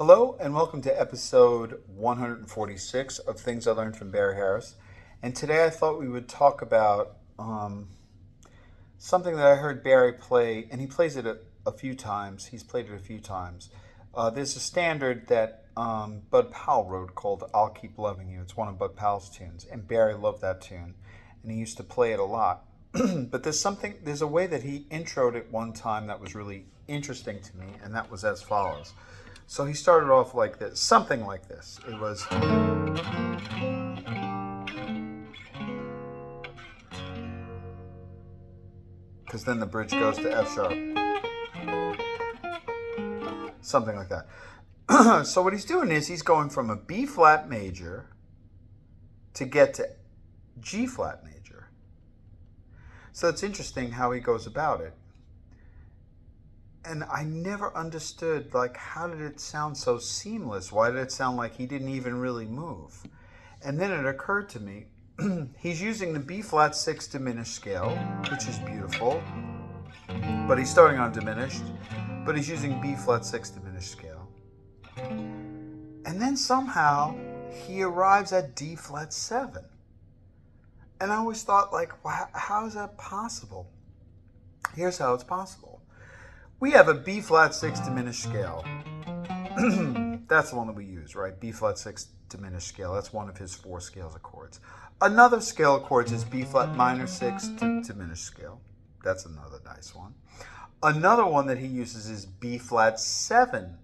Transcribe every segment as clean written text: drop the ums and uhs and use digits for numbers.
Hello and welcome to episode 146 of Things I Learned from Barry Harris. And today I thought we would talk about something that I heard Barry play, and he plays it a few times. He's played it a few times. There's a standard that Bud Powell wrote called I'll Keep Loving You. It's one of Bud Powell's tunes, and Barry loved that tune, and he used to play it a lot. But there's a way that he introed it one time that was really interesting to me, and that was as follows. So he started off like this, something like this. It was, because then the bridge goes to F sharp, something like that. So what he's doing is he's going from a B flat major to get to G flat major. So it's interesting how he goes about it. And I never understood, like, how did it sound so seamless? Why did it sound like he didn't even really move? And then it occurred to me, he's using the B flat 6 diminished scale, which is beautiful, but he's starting on diminished, but he's using B flat 6 diminished scale. And then somehow he arrives at D flat 7. And I always thought, like, how is that possible? Here's how it's possible. We have a B flat 6 diminished scale. That's the one that we use, right? B flat 6 diminished scale. That's one of his 4 scales of chords. Another scale of chords is B flat minor 6 diminished scale. That's another nice one. Another one that he uses is B flat 7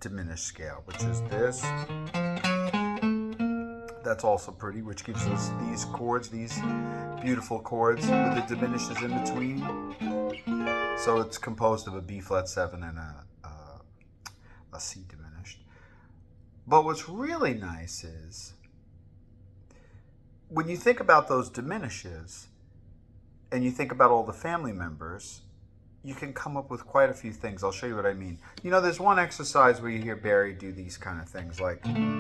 diminished scale, which is this. That's also pretty, which gives us these chords, these beautiful chords with the diminishes in between. So it's composed of a B flat 7 and a C diminished. But what's really nice is when you think about those diminishes and you think about all the family members, you can come up with quite a few things. I'll show you what I mean. You know, there's one exercise where you hear Barry do these kind of things, like, and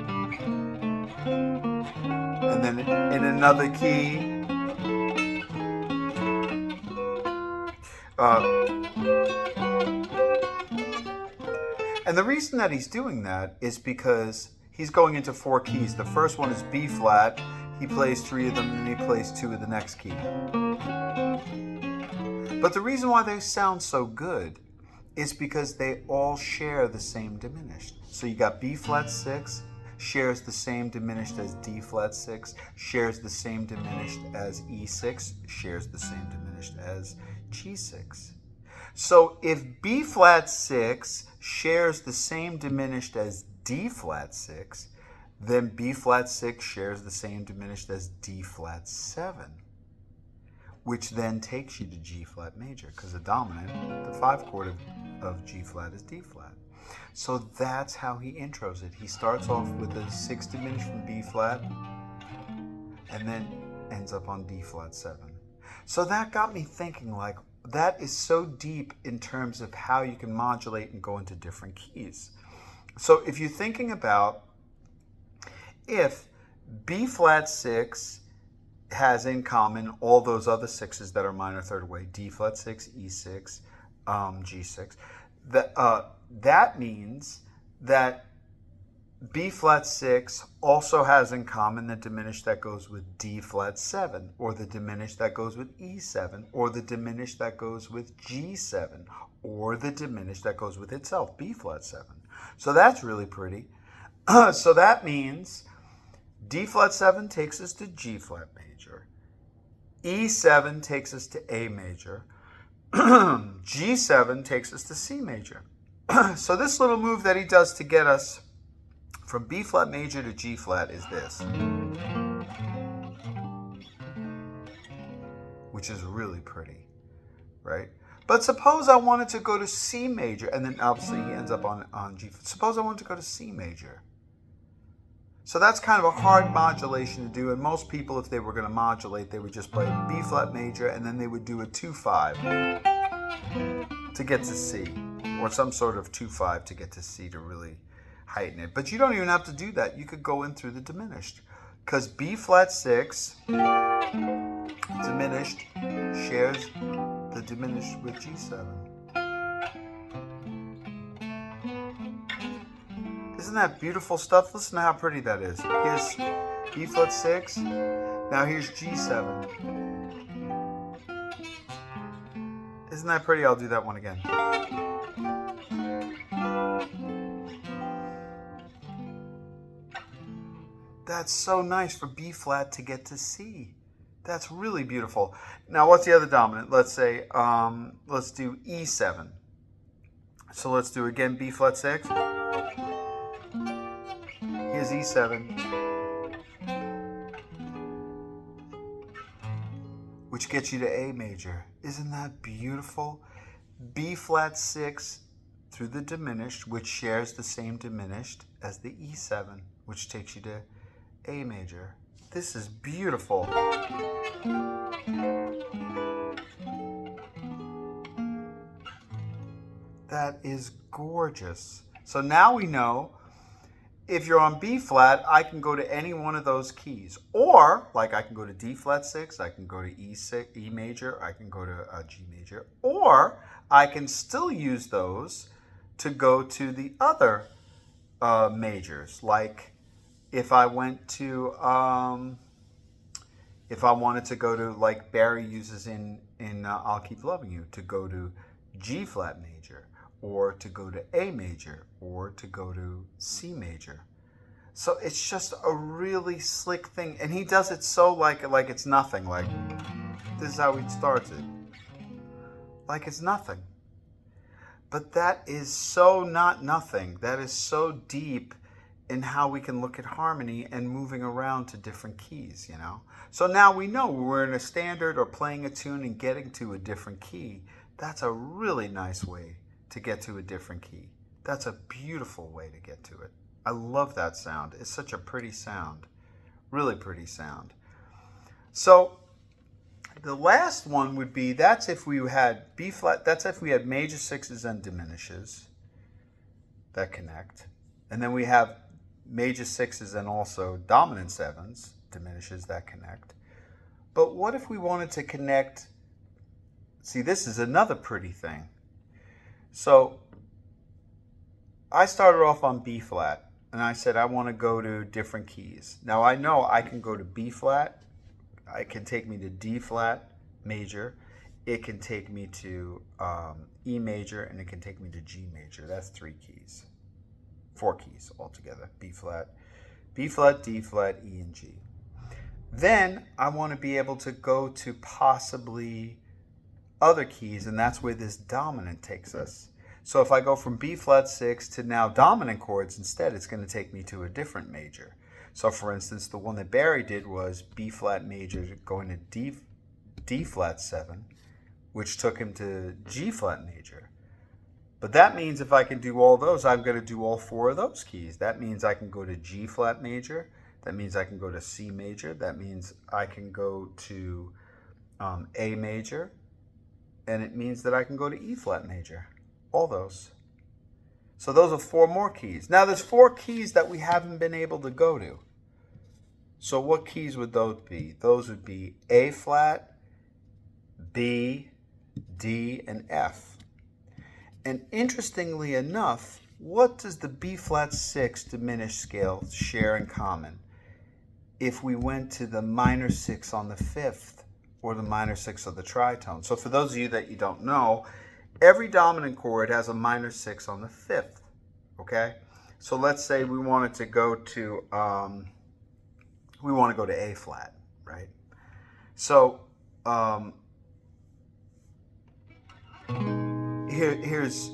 then in another key, and the reason that he's doing that is because he's going into 4 keys. The first one is B flat. He plays 3 of them, and then he plays 2 of the next key. But the reason why they sound so good is because they all share the same diminished. So you got B flat 6, shares the same diminished as D flat 6, shares the same diminished as E6, shares the same diminished as G6. So if B flat 6 shares the same diminished as D flat 6, then B flat 6 shares the same diminished as D flat 7, which then takes you to G flat major, because the dominant, the 5 chord of G flat is D flat. So that's how he intros it. He starts off with a 6 diminished from B flat and then ends up on D flat 7. So that got me thinking, like, that is so deep in terms of how you can modulate and go into different keys. So if you're thinking about if B flat 6 has in common all those other 6s that are minor third away, D flat 6, E6, G6, that means that B flat 6 also has in common the diminished that goes with D flat 7, or the diminished that goes with E7, or the diminished that goes with G7, or the diminished that goes with itself, B flat 7. So that's really pretty. So that means D flat 7 takes us to G flat major. E7 takes us to A major. G7 takes us to C major. So this little move that he does to get us from B flat major to G flat is this, which is really pretty, right? But suppose I wanted to go to C major, and then obviously he ends up on G. Suppose I wanted to go to C major. So that's kind of a hard modulation to do, and most people, if they were going to modulate, they would just play B flat major, and then they would do a 2-5 to get to C, or some sort of 2-5 to get to C to really heighten it. But you don't even have to do that. You could go in through the diminished, because B flat 6 diminished shares the diminished with G7. Isn't that beautiful stuff? Listen to how pretty that is. Here's B flat 6. Now here's G7. Isn't that pretty? I'll do that one again. That's so nice for B flat to get to C. That's really beautiful. Now, what's the other dominant? Let's say, let's do E7. So let's do again B flat 6. Here's E7, which gets you to A major. Isn't that beautiful? B flat 6 through the diminished, which shares the same diminished as the E7, which takes you to A major. This is beautiful. That is gorgeous. So now we know if you're on B flat, I can go to any one of those keys. Or, like I can go to D flat 6, I can go to E major, I can go to G major. Or I can still use those to go to the other majors. Like if I went to, if I wanted to go to, like Barry uses in I'll Keep Loving You, to go to G flat major, or to go to A major, or to go to C major. So it's just a really slick thing. And he does it so like it's nothing. Like, this is how he starts it. Like it's nothing. But that is so not nothing. That is so deep in how we can look at harmony and moving around to different keys, you know? So now we know we're in a standard or playing a tune and getting to a different key. That's a really nice way to get to a different key. That's a beautiful way to get to it. I love that sound. It's such a pretty sound. Really pretty sound. So the last one would be, that's if we had B flat, that's if we had major sixes and diminishes that connect. And then we have major sixes and also dominant sevens, diminishes that connect. But what if we wanted to connect, see, this is another pretty thing. So I started off on B flat and I said I want to go to different keys. Now I know I can go to B flat, it can take me to D flat major, it can take me to E major, and it can take me to G major. That's 3 keys. 4 keys altogether. B flat, D flat, E, and G. Then I want to be able to go to possibly other keys, and that's where this dominant takes us. So if I go from B flat 6 to now dominant chords instead, it's going to take me to a different major. So for instance, the one that Barry did was B flat major going to D flat 7, which took him to G flat major. But that means if I can do all those, I'm going to do all 4 of those keys. That means I can go to G flat major. That means I can go to C major. That means I can go to A major. And it means that I can go to E flat major. All those. So those are 4 more keys. Now there's 4 keys that we haven't been able to go to. So what keys would those be? Those would be A flat, B, D, and F. And interestingly enough, what does the B flat 6 diminished scale share in common if we went to the minor 6 on the 5th or the minor 6 of the tritone? So for those of you that you don't know, every dominant chord has a minor 6 on the 5th, okay? So let's say we wanted to go to, A flat, right? So here's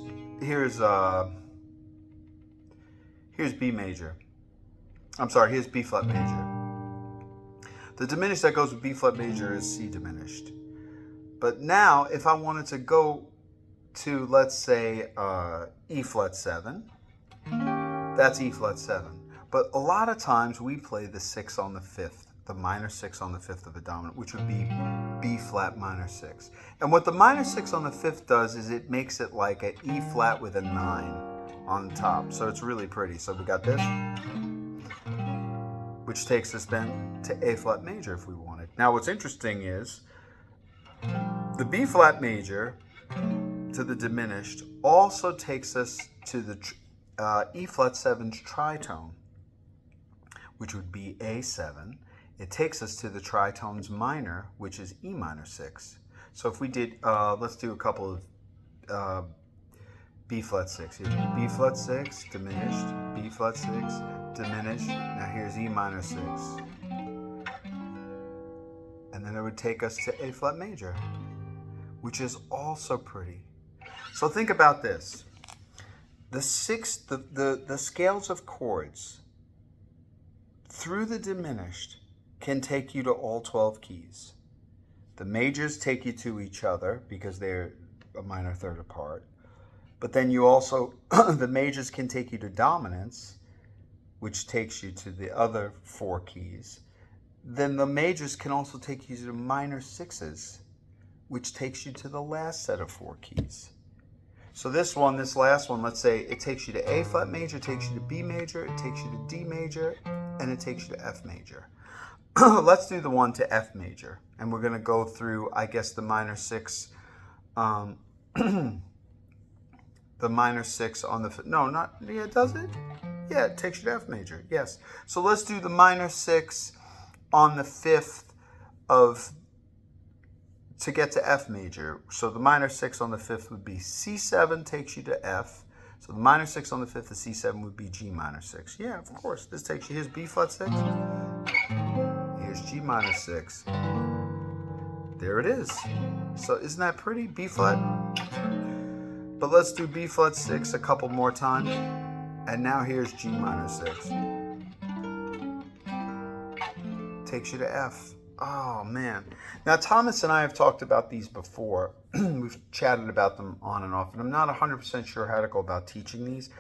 B major. I'm sorry, here's B flat major. The diminished that goes with B flat major is C diminished. But now, if I wanted to go to, let's say, E flat 7, that's E flat 7. But a lot of times we play the 6 on the 5th, the minor 6 on the 5th of the dominant, which would be B flat minor 6. And what the minor 6 on the 5th does is it makes it like an E flat with a 9 on top. So it's really pretty. So we got this, which takes us then to A flat major if we wanted. Now what's interesting is the B flat major to the diminished also takes us to the E flat 7's tritone, which would be A7. It takes us to the tritones minor, which is E minor 6. So if we did, let's do a couple of B flat 6. Here's B flat 6, diminished, B flat 6, diminished. Now here's E minor 6. And then it would take us to A flat major, which is also pretty. So think about this. The scales of chords through the diminished can take you to all 12 keys. The majors take you to each other because they're a minor third apart. But then you also, the majors can take you to dominance, which takes you to the other 4 keys. Then the majors can also take you to minor 6s, which takes you to the last set of 4 keys. So this last one, let's say it takes you to A flat major, it takes you to B major, it takes you to D major, and it takes you to F major. Let's do the one to F major, and we're going to go through, I guess, the minor 6, the minor 6 on the, no, not, yeah, does it? Yeah, it takes you to F major, yes. So let's do the minor 6 on the 5th of, to get to F major. So the minor 6 on the 5th would be C7 takes you to F. So the minor 6 on the 5th of C7 would be G minor 6. Yeah, of course. This takes you, here's B flat 6. Here's G minor 6. There it is. So isn't that pretty? B flat. But let's do B flat 6 a couple more times. And now here's G minor 6. Takes you to F. Oh, man. Now, Thomas and I have talked about these before. We've chatted about them on and off, and I'm not 100% sure how to go about teaching these,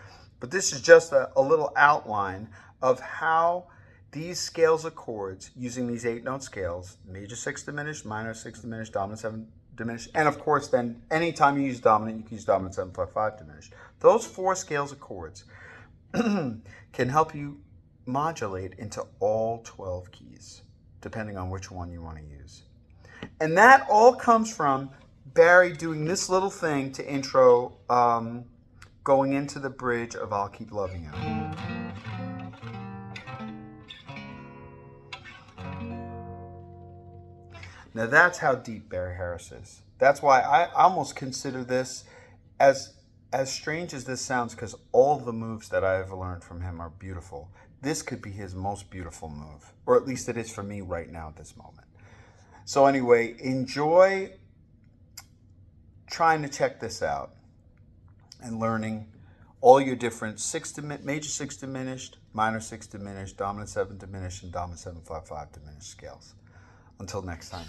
but this is just a little outline of how these scales of chords, using these 8-note scales, major 6 diminished, minor 6 diminished, dominant 7 diminished, and of course then anytime you use dominant, you can use dominant 7 flat 5 diminished. Those 4 scales of chords can help you modulate into all 12 keys, depending on which one you want to use. And that all comes from Barry doing this little thing to intro going into the bridge of I'll Keep Loving You. Now that's how deep Barry Harris is. That's why I almost consider this, as strange as this sounds, because all the moves that I have learned from him are beautiful. This could be his most beautiful move, or at least it is for me right now at this moment. So anyway, enjoy trying to check this out and learning all your different major 6 diminished, minor 6 diminished, dominant 7 diminished, and dominant 7 flat 5 diminished scales. Until next time.